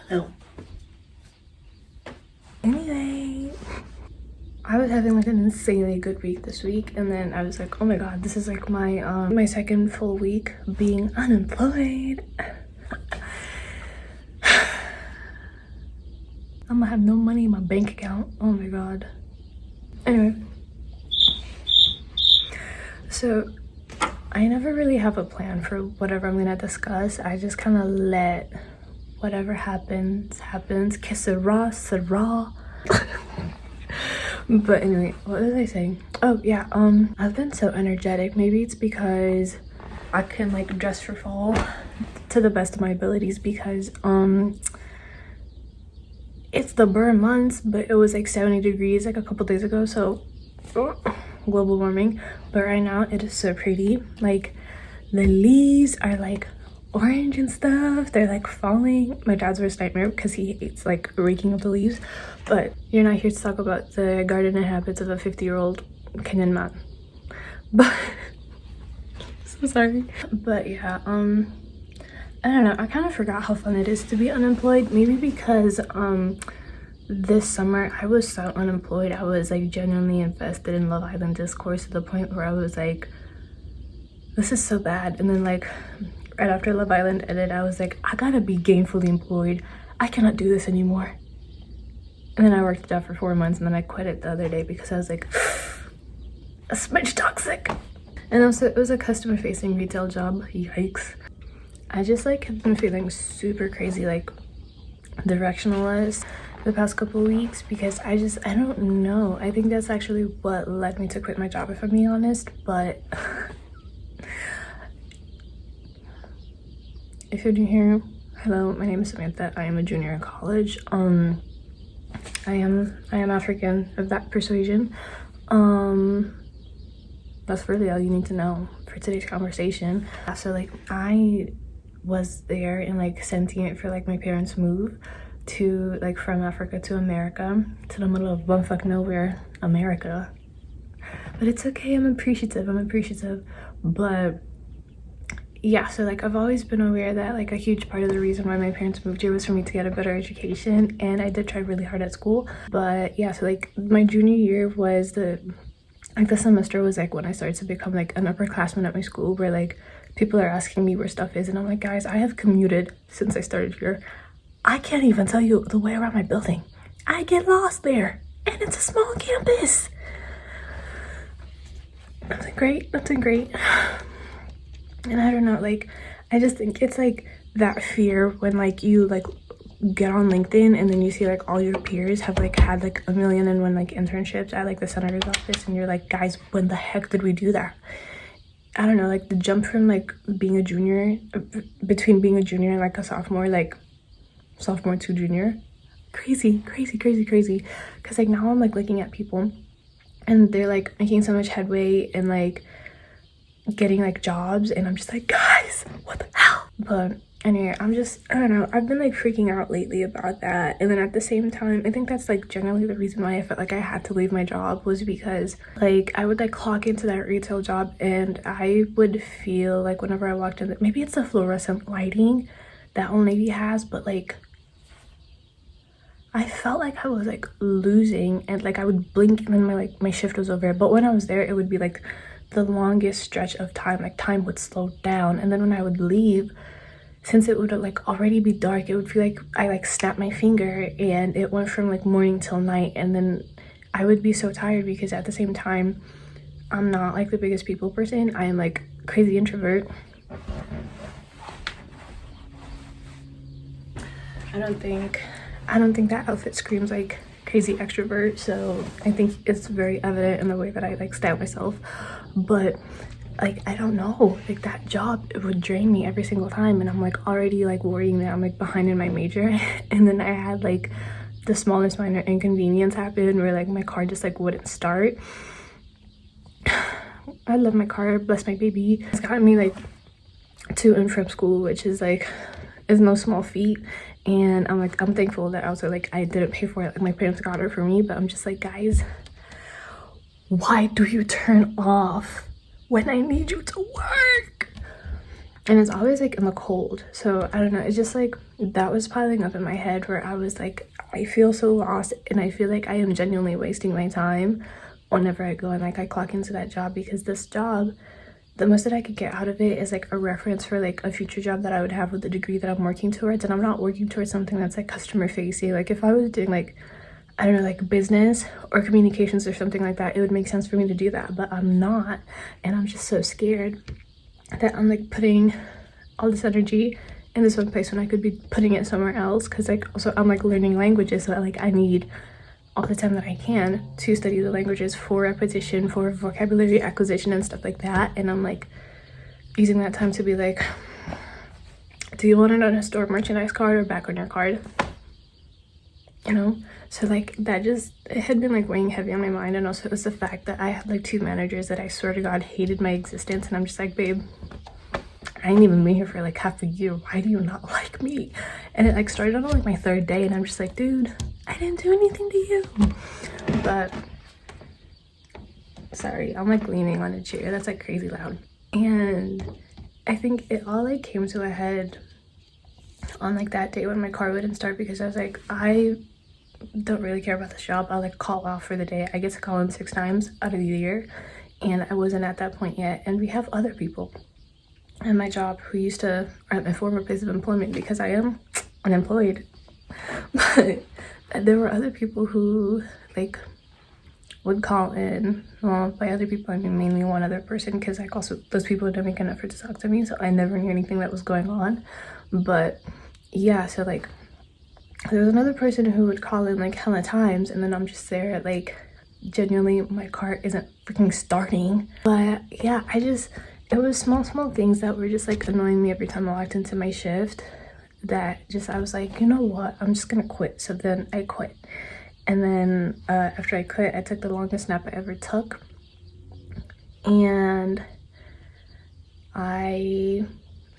No. Anyway, I was having like an insanely good week this week, and then I was like, oh my god, this is like my my second full week being unemployed. I'm gonna have no money in my bank account. Oh my god. Anyway, so I never really have a plan for whatever I'm gonna discuss. I just kind of let whatever happens happens. Que sera, sera. But anyway, what was I saying? Oh yeah, I've been so energetic. Maybe it's because I can like dress for fall to the best of my abilities, because it's the burn months, but it was like 70 degrees like a couple days ago, so global warming. But right now it is so pretty. Like the leaves are like orange and stuff. They're like falling. My dad's worst nightmare because he hates like raking up the leaves. But you're not here to talk about the gardening habits of a 50-year-old Kenyan man. But so sorry. But yeah, I don't know, I kind of forgot how fun it is to be unemployed. Maybe because this summer I was so unemployed. I was like genuinely invested in Love Island discourse to the point where I was like, this is so bad. And then like right after Love Island ended, I was like, I gotta be gainfully employed. I cannot do this anymore. And then I worked it out for 4 months, and then I quit it the other day because I was like, a smidge toxic. And also it was a customer facing retail job. Yikes. I just like have been feeling super crazy, like directionless the past couple weeks, because I don't know. I think that's actually what led me to quit my job, if I'm being honest. But if you're new here, hello, my name is Samantha. I am a junior in college. I am African of that persuasion. That's really all you need to know for today's conversation. So like I was there and like sentient for like my parents' move to like from Africa to America, to the middle of bumfuck nowhere, America. But it's okay, I'm appreciative. But yeah, so like I've always been aware that like a huge part of the reason why my parents moved here was for me to get a better education, and I did try really hard at school. But yeah, so like my junior year was the semester was like when I started to become like an upperclassman at my school, where like people are asking me where stuff is, and I'm like, guys, I have commuted since I started here. I can't even tell you the way around my building. I get lost there, and it's a small campus. Nothing great. And I don't know, like I just think it's like that fear when like you like get on LinkedIn and then you see like all your peers have like had like 1,000,001 like internships at like the senator's office, and you're like, guys, when the heck did we do that? I don't know, like the jump from like being a junior, between being a junior and like a sophomore, like sophomore to junior, crazy. Because like now I'm like looking at people and they're like making so much headway and like getting like jobs, and I'm just like, guys, what the hell? But anyway, I don't know, I've been like freaking out lately about that. And then at the same time, I think that's like generally the reason why I felt like I had to leave my job, was because like I would like clock into that retail job and I would feel like whenever I walked in, maybe it's the fluorescent lighting that old lady has, but like I felt like I was like losing, and like I would blink and then my shift was over. But when I was there, it would be like the longest stretch of time, like time would slow down. And then when I would leave, since it would like already be dark, it would feel like I like snapped my finger and it went from like morning till night. And then I would be so tired, because at the same time I'm not like the biggest people person. I am like crazy introvert. I don't think that outfit screams like crazy extrovert, so I think it's very evident in the way that I like style myself. But like I don't know, like that job, it would drain me every single time, and I'm like already like worrying that I'm like behind in my major. And then I had like the smallest minor inconvenience happen where like my car just like wouldn't start. I love my car, bless my baby. It's gotten me like to and from school, which is no small feat. And I'm thankful that also like I didn't pay for it, like my parents got it for me. But I'm just like, guys, why do you turn off when I need you to work? and it's always like in the cold. So I don't know, it's just like that was piling up in my head where I was like, I feel so lost, and I feel like I am genuinely wasting my time whenever I go and like I clock into that job, because this job, the most that I could get out of it is like a reference for like a future job that I would have with the degree that I'm working towards. And I'm not working towards something that's like customer facing. Like if I was doing like, I don't know, like business or communications or something like that, it would make sense for me to do that, but I'm not. And I'm just so scared that I'm like putting all this energy in this one place when I could be putting it somewhere else, because like also I'm like learning languages, so like I need all the time that I can to study the languages for repetition, for vocabulary acquisition and stuff like that. And I'm like using that time to be like, do you want it on a store merchandise card or back on your card, you know? So like that just, it had been like weighing heavy on my mind. And also it was the fact that I had like 2 managers that I swear to God hated my existence, and I'm just like, babe, I ain't even been here for like half a year, why do you not like me? And it like started on like my 3rd day, and I'm just like, dude, I didn't do anything to you. But sorry, I'm like leaning on a chair that's like crazy loud. And I think it all like came to a head on like that day when my car wouldn't start, because I was like, I don't really care about this job. I'll like call off for the day. I get to call in 6 times out of the year, and I wasn't at that point yet. And we have other people in my job who used to, or at my former place of employment, because I am unemployed, but there were other people who like would call in. Well, by other people I mean mainly one other person, because like also those people didn't make an effort to talk to me, so I never knew anything that was going on. But yeah, so like there was another person who would call in like hella times, and then I'm just there like genuinely my car isn't freaking starting. But yeah, it was small things that were just like annoying me every time I walked into my shift, that just I was like, you know what, I'm just gonna quit. So then I quit. And then after I quit, I took the longest nap I ever took, and I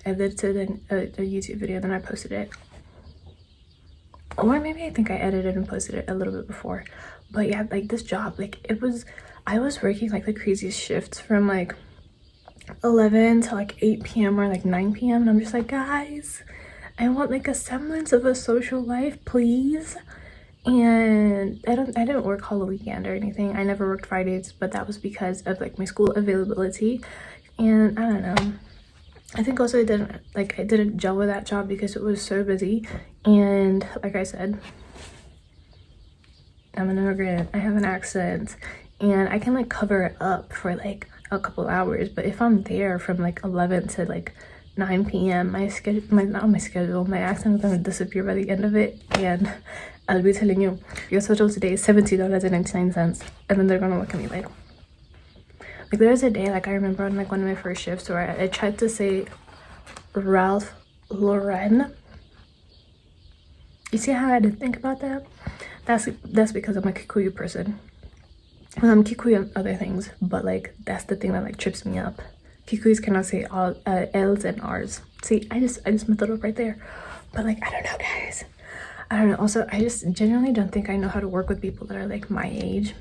edited a YouTube video, then I posted it. Or maybe I think I edited and posted it a little bit before. But yeah, like this job, like I was working like the craziest shifts from like 11 to like 8 p.m. or like 9 p.m. and I'm just like, guys, I want like a semblance of a social life, please. And I didn't work all the weekend or anything. I never worked Fridays, but that was because of like my school availability. And I don't know, I think also I didn't gel with that job because it was so busy. And like I said, I'm an immigrant, I have an accent, and I can like cover it up for like a couple hours. But if I'm there from like 11 to like 9 p.m, my accent is gonna disappear by the end of it. And I'll be telling you, your social today is $70.99, and then they're gonna look at me like there was a day, like I remember on like one of my first shifts where I tried to say Ralph Lauren. You see how I didn't think about that? That's because I'm a Kikuyu person. I'm Kikuyu and other things, but like that's the thing that like trips me up. Kikuyus cannot say all L's and R's. See, I just messed it up right there. But like, I don't know, guys. I don't know. Also, I just genuinely don't think I know how to work with people that are like my age.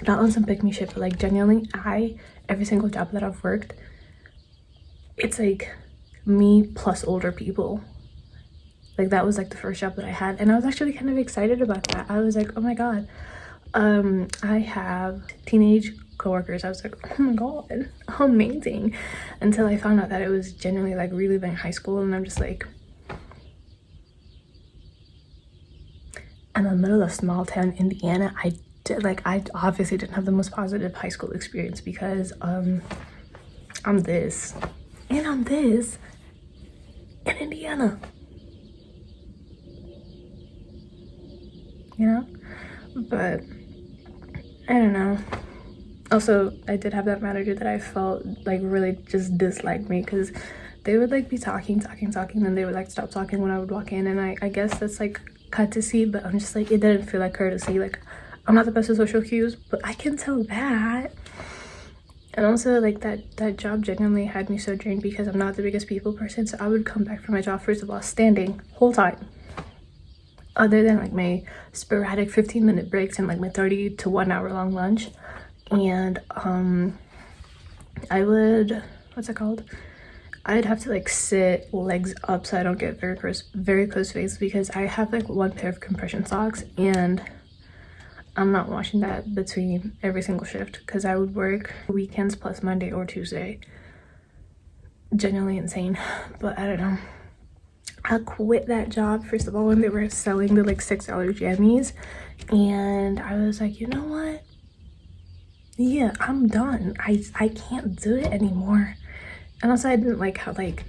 Not on some pick me shit, but like genuinely, every single job that I've worked, it's like me plus older people. Like that was like the first job that I had, and I was actually kind of excited about that. I was like, oh my god, I have teenage coworkers. I was like, oh my god, amazing. Until I found out that it was genuinely like really like high school, and I'm just like, in the middle of small town Indiana. I obviously didn't have the most positive high school experience, because I'm this and I'm this in Indiana, you know. But I don't know. Also, I did have that manager that I felt like really just disliked me, because they would like be talking, and they would like stop talking when I would walk in, and I guess that's like courtesy, but I'm just like, it didn't feel like courtesy. Like, I'm not the best with social cues, but I can tell that. And also like that job genuinely had me so drained, because I'm not the biggest people person. So I would come back from my job, first of all, standing whole time, other than like my sporadic 15-minute breaks and like my 30 to 1 hour long lunch. And I would, I'd have to like sit legs up so I don't get very close face, because I have like one pair of compression socks and I'm not washing that between every single shift because I would work weekends plus Monday or Tuesday. Genuinely insane. But I don't know, I quit that job first of all when they were selling the like $6 jammies, and I was like, you know what, yeah, I'm done. I can't do it anymore. And also I didn't like how like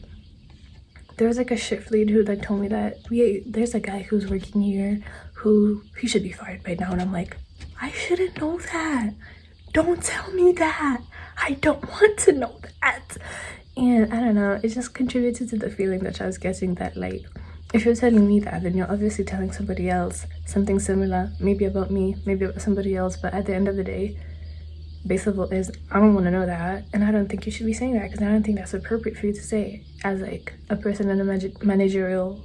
there was like a shift lead who like told me that there's a guy who's working here who he should be fired by now, and I'm like, I shouldn't know that. Don't tell me that. I don't want to know that. And I don't know, it just contributed to the feeling that I was getting that like, if you're telling me that, then you're obviously telling somebody else something similar, maybe about me, maybe about somebody else. But at the end of the day, base level is, I don't want to know that, and I don't think you should be saying that, because I don't think that's appropriate for you to say as like a person in a managerial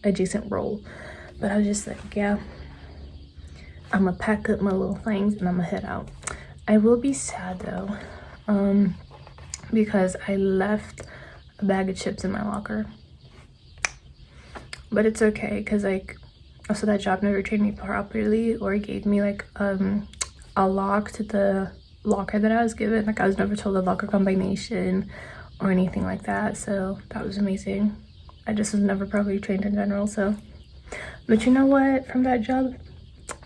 adjacent role. But I was just like, yeah, I'm gonna pack up my little things and I'm gonna head out. I will be sad though, because I left a bag of chips in my locker, but it's okay, because like also that job never trained me properly or gave me like a lock to the locker that I was given. Like I was never told the locker combination or anything like that, so that was amazing. I just was never properly trained in general. So, but you know what, from that job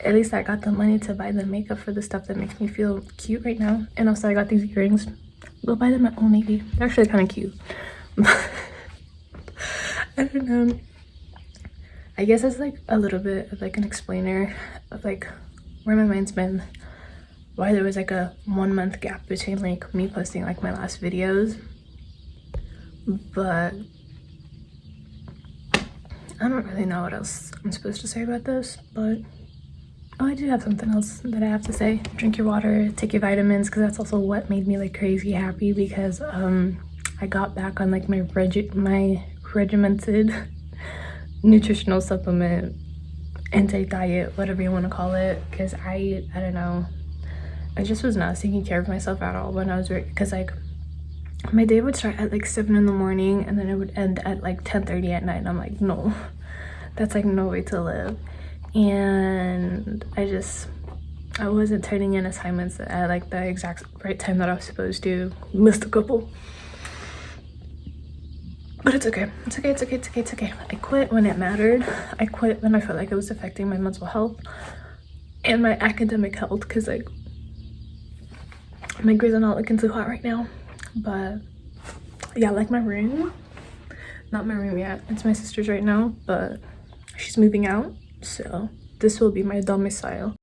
at least I got the money to buy the makeup for the stuff that makes me feel cute right now. And also I got these earrings. Go buy them at Old Navy. They're actually kind of cute. I don't know, I guess it's like a little bit of like an explainer of like where my mind's been, why there was like a 1 month gap between like me posting like my last videos. But I don't really know what else I'm supposed to say about this, but oh, I do have something else that I have to say. Drink your water, take your vitamins, because that's also what made me like crazy happy, because I got back on like my regimented nutritional supplement, anti-diet, whatever you want to call it, because I don't know, I just was not taking care of myself at all when I was because like my day would start at like 7 in the morning and then it would end at like 10:30 at night, and I'm like, no, that's like no way to live. And I wasn't turning in assignments at like the exact right time that I was supposed to. Missed a couple, but it's okay. It's okay. I quit when it mattered. I quit when I felt like it was affecting my mental health and my academic health, because like my grades are not looking too hot right now. But yeah, like my room, not my room yet, it's my sister's right now, but she's moving out, so this will be my domicile